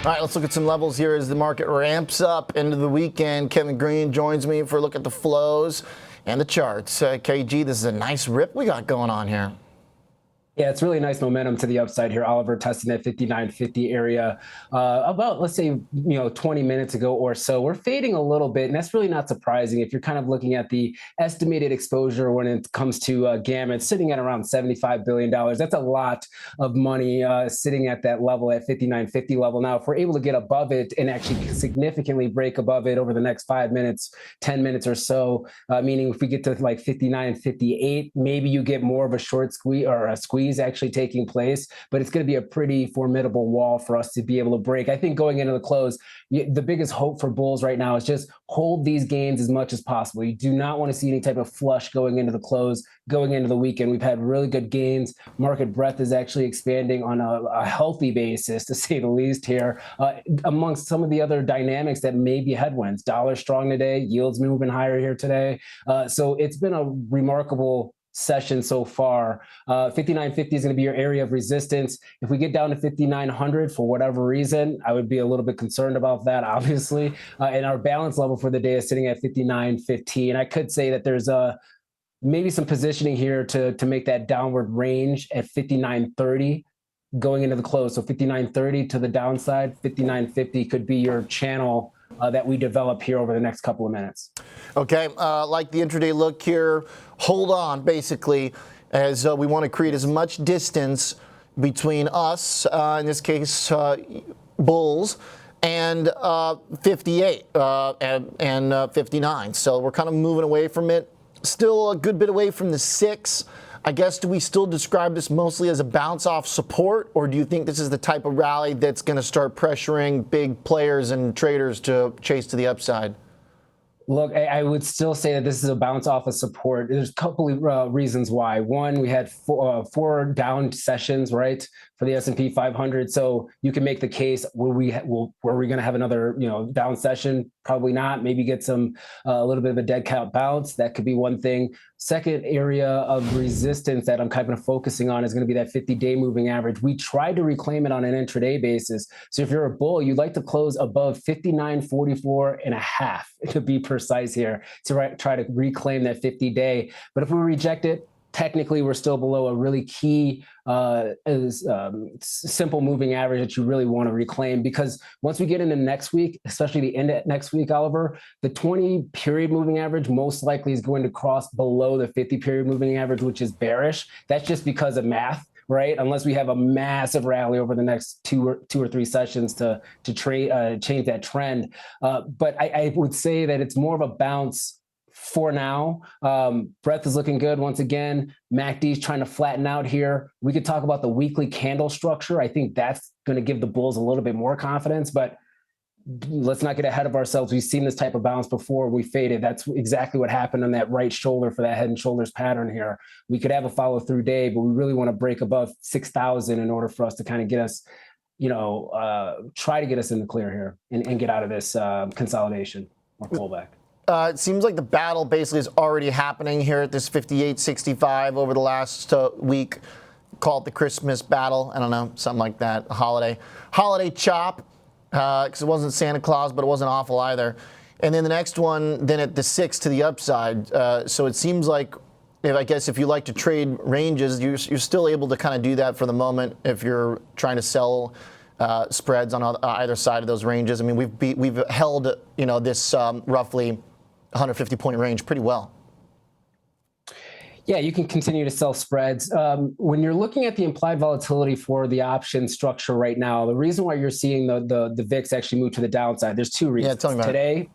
All right, let's look at some levels here as the market ramps up into the weekend. Kevin Green joins me for a look at the flows and the charts. KG, this is a nice rip we got going on here. Yeah, it's really nice momentum to the upside here. Oliver testing that 59.50 area about, let's say, 20 minutes ago or so. We're fading a little bit, and that's really not surprising if you're kind of looking at the estimated exposure when it comes to gamma. It's sitting at around $75 billion. That's a lot of money sitting at that level, at 59.50 level. Now, if we're able to get above it and actually significantly break above it over the next 5 minutes, 10 minutes or so, meaning if we get to like 59.58, maybe you get more of a short squeeze or a squeeze actually taking place, but it's going to be a pretty formidable wall for us to be able to break. I think going into the close, the biggest hope for bulls right now is just hold these gains as much as possible. You do not want to see any type of flush going into the close, going into the weekend. We've had really good gains. Market breadth is actually expanding on a healthy basis, to say the least here, amongst some of the other dynamics that may be headwinds. Dollar strong today, yields moving higher here today. So it's been a remarkable session so far. 59.50 is going to be your area of resistance. If we get down to 5,900 for whatever reason, I would be a little bit concerned about that, obviously. And our balance level for the day is sitting at 59.15. I could say that there's maybe some positioning here to make that downward range at 59.30 going into the close. So 59.30 to the downside, 59.50 could be your channel that we develop here over the next couple of minutes. Okay, like the intraday look here, hold on basically, as we want to create as much distance between us, in this case bulls, and 58 and 59. So we're kind of moving away from it. Still a good bit away from the 6. I guess, do we still describe this mostly as a bounce off support, or do you think this is the type of rally that's going to start pressuring big players and traders to chase to the upside? Look, I would still say that this is a bounce off of support. There's a couple of reasons why. One, we had four down sessions, right, for the S&P 500. So you can make the case, were we going to have another down session? Probably not. Maybe get some a little bit of a dead cat bounce. That could be one thing. Second area of resistance that I'm kind of focusing on is going to be that 50-day moving average. We tried to reclaim it on an intraday basis. So if you're a bull, you'd like to close above 59.44 and a half, to be precise here, to try to reclaim that 50-day. But if we reject it, technically we're still below a really key simple moving average that you really want to reclaim, because once we get into next week, especially the end of next week, Oliver, the 20-period moving average most likely is going to cross below the 50-period moving average, which is bearish. That's just because of math, right? Unless we have a massive rally over the next two or three sessions to change that trend. But I would say that it's more of a bounce for now. Breadth is looking good once again. MACD is trying to flatten out here. We could talk about the weekly candle structure. I think that's going to give the bulls a little bit more confidence, but let's not get ahead of ourselves. We've seen this type of bounce before. We faded. That's exactly what happened on that right shoulder for that head and shoulders pattern here. We could have a follow through day, but we really want to break above 6,000 in order for us to kind of get us, try to get us in the clear here and get out of this consolidation or pullback. It seems like the battle basically is already happening here at this 58.65 over the last week. Call it the Christmas battle. I don't know, something like that. Holiday chop, because it wasn't Santa Claus, but it wasn't awful either. And then the next one, then at the 6 to the upside. So it seems like, if you like to trade ranges, you're still able to kind of do that for the moment if you're trying to sell spreads on either side of those ranges. I mean, we've held this roughly 150-point range pretty well. Yeah, you can continue to sell spreads. When you're looking at the implied volatility for the option structure right now, the reason why you're seeing the VIX actually move to the downside, there's two reasons. Yeah, tell me about Today,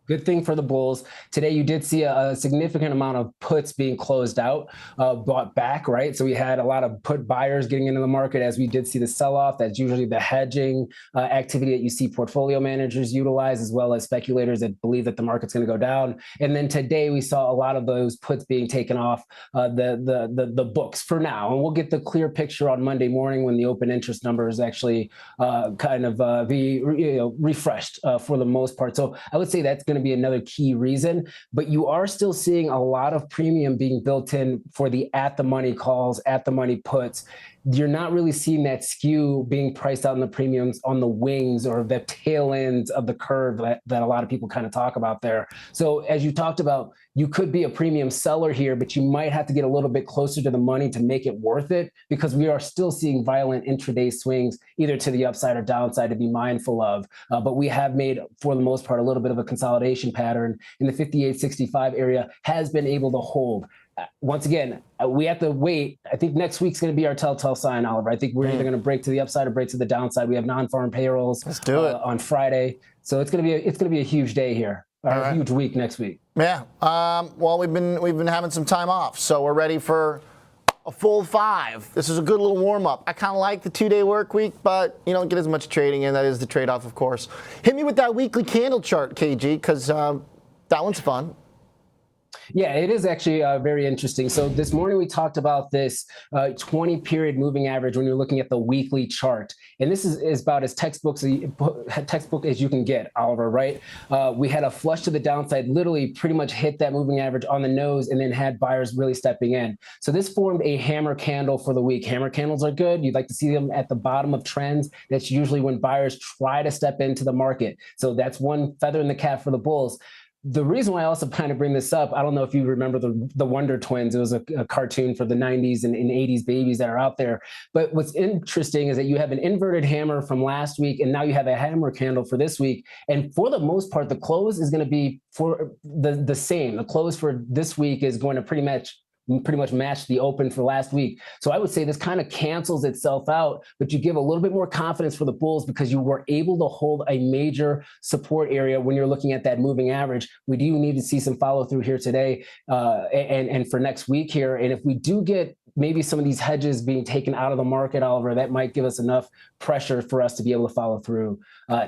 good thing for the bulls. Today, you did see a significant amount of puts being closed out, bought back, right? So we had a lot of put buyers getting into the market as we did see the sell-off. That's usually the hedging activity that you see portfolio managers utilize, as well as speculators that believe that the market's going to go down. And then today, we saw a lot of those puts being taken off the books for now. And we'll get the clear picture on Monday morning when the open interest numbers actually be refreshed for the most part. So I would say that's going to be another key reason, but you are still seeing a lot of premium being built in for the at the money calls, at the money puts. you're not really seeing that skew being priced out in the premiums on the wings or the tail ends of the curve that a lot of people kind of talk about there. So as you talked about, you could be a premium seller here, but you might have to get a little bit closer to the money to make it worth it, because we are still seeing violent intraday swings, either to the upside or downside, to be mindful of. But we have made, for the most part, a little bit of a consolidation pattern in the 58.65 area, has been able to hold. Once again, we have to wait. I think next week's going to be our telltale sign, Oliver. I think we're either going to break to the upside or break to the downside. We have non-farm payrolls on Friday, so it's going to be a huge day here, or a huge week next week. Yeah. Well, we've been having some time off, so we're ready for a full 5. This is a good little warm up. I kind of like the 2-day work week, but you don't get as much trading in. That is the trade off, of course. Hit me with that weekly candle chart, KG, because that one's fun. Yeah, it is actually very interesting. So this morning we talked about this 20-period moving average when you're looking at the weekly chart. And this is about as textbook as you can get, Oliver, right? We had a flush to the downside, literally pretty much hit that moving average on the nose, and then had buyers really stepping in. So this formed a hammer candle for the week. Hammer candles are good. You'd like to see them at the bottom of trends. That's usually when buyers try to step into the market. So that's one feather in the cap for the bulls. The reason why I also kind of bring this up, I don't know if you remember the Wonder Twins. It was a cartoon for the 90s and 80s babies that are out there. But what's interesting is that you have an inverted hammer from last week, and now you have a hammer candle for this week. And for the most part, the close is going to be for the same. The close for this week is going to pretty much match the open for last week. So I would say this kind of cancels itself out, but you give a little bit more confidence for the bulls because you were able to hold a major support area when you're looking at that moving average. We do need to see some follow through here today and for next week here. And if we do get maybe some of these hedges being taken out of the market, Oliver, that might give us enough pressure for us to be able to follow through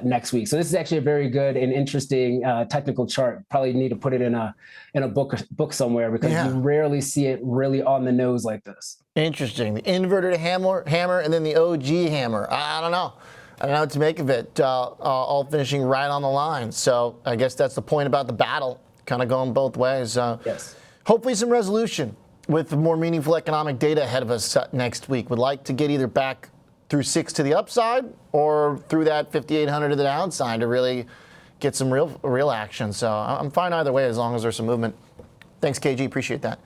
next week. So this is actually a very good and interesting technical chart. Probably need to put it in a book somewhere, because you rarely see it really on the nose like this. Interesting. The inverted hammer, and then the OG hammer. I don't know. I don't know what to make of it. All finishing right on the line. So I guess that's the point about the battle, kind of going both ways. Yes. Hopefully some resolution with more meaningful economic data ahead of us next week. Would like to get either back through 6 to the upside or through that 5,800 to the downside to really get some real action. So I'm fine either way as long as there's some movement. Thanks, KG. Appreciate that.